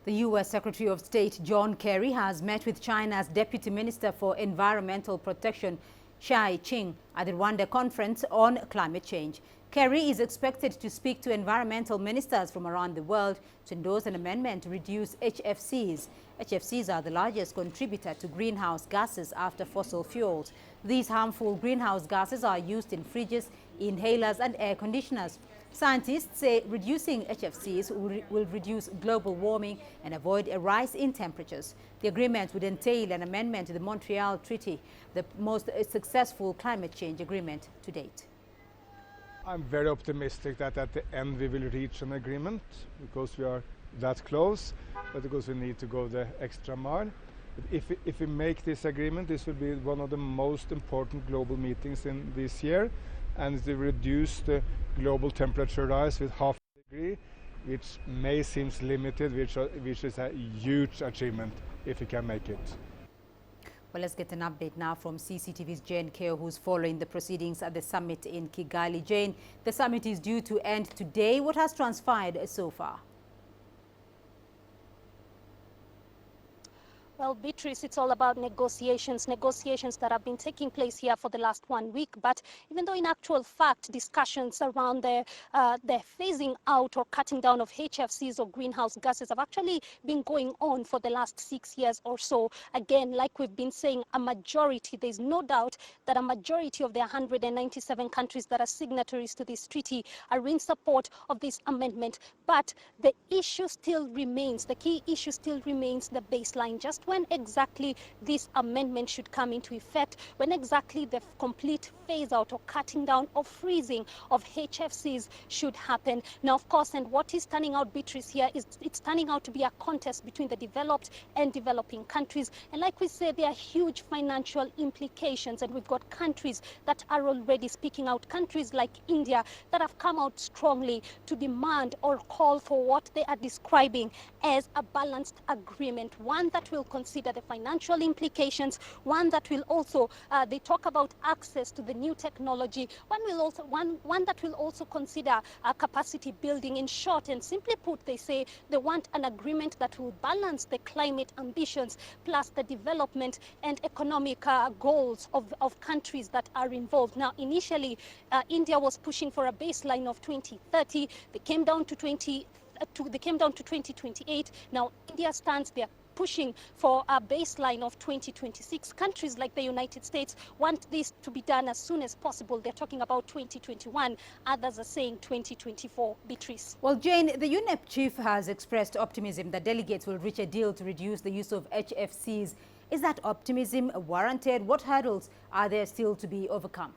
The U.S. Secretary of State John Kerry has met with China's Deputy Minister for Environmental Protection, Zhai Qing, at the Rwanda Conference on Climate Change. Kerry is expected to speak to environmental ministers from around the world to endorse an amendment to reduce HFCs. HFCs are the largest contributor to greenhouse gases after fossil fuels. These harmful greenhouse gases are used in fridges, inhalers and air conditioners. Scientists say reducing HFCs will reduce global warming and avoid a rise in temperatures. The agreement would entail an amendment to the Montreal Treaty, the most successful climate change agreement to date. I'm very optimistic that at the end we will reach an agreement, because we are that close, but because we need to go the extra mile. If we make this agreement, this will be one of the most important global meetings in this year, and it will reduce the global temperature rise with half a degree, which may seem limited, which is a huge achievement if we can make it. Well, let's get an update now from CCTV's Jane Keo, who's following the proceedings at the summit in Kigali. Jane, the summit is due to end today. What has transpired so far? Well, Beatrice, it's all about negotiations that have been taking place here for the last 1 week. But even though in actual fact, discussions around the phasing out or cutting down of HFCs or greenhouse gases have actually been going on for the last 6 years or so. Again, like we've been saying, there's no doubt that a majority of the 197 countries that are signatories to this treaty are in support of this amendment. But the issue still remains, the key issue still remains the baseline. Just when exactly this amendment should come into effect, when exactly the complete phase out or cutting down or freezing of HFCs should happen. Now, of course, and what is turning out, Beatrice, here is it's turning out to be a contest between the developed and developing countries. And like we said, there are huge financial implications, and we've got countries that are already speaking out, countries like India that have come out strongly to demand or call for what they are describing as a balanced agreement, one that will consider the financial implications, one that will also, they talk about access to the new technology, one that will also consider capacity building. In short, and simply put, they say they want an agreement that will balance the climate ambitions plus the development and economic goals of countries that are involved. Now, initially, India was pushing for a baseline of 2030. They came down to 2028. Now, India stands there pushing for a baseline of 2026. Countries like the United States want this to be done as soon as possible. They're talking about 2021. Others are saying 2024. Beatrice. Well, Jane, the UNEP chief has expressed optimism that delegates will reach a deal to reduce the use of HFCs. Is that optimism warranted? What hurdles are there still to be overcome?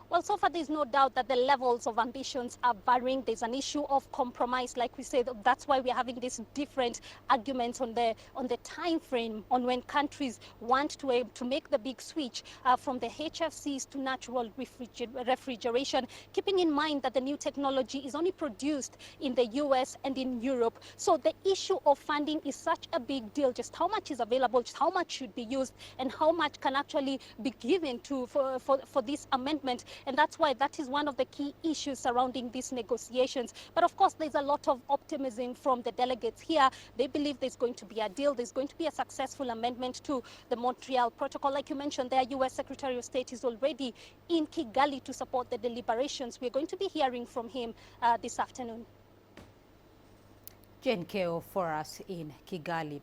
Well, so far, there's no doubt that the levels of ambitions are varying. There's an issue of compromise, like we said. That's why we're having these different arguments on the time frame on when countries want to make the big switch from the HFCs to natural refrigeration, keeping in mind that the new technology is only produced in the US and in Europe. So the issue of funding is such a big deal. Just how much is available, just how much should be used, and how much can actually be given for this amendment. And that's why that is one of the key issues surrounding these negotiations. But of course, there's a lot of optimism from the delegates here. They believe there's going to be a deal. There's going to be a successful amendment to the Montreal Protocol. Like you mentioned, their U.S. Secretary of State is already in Kigali to support the deliberations. We're going to be hearing from him this afternoon. Jane Keo for us in Kigali.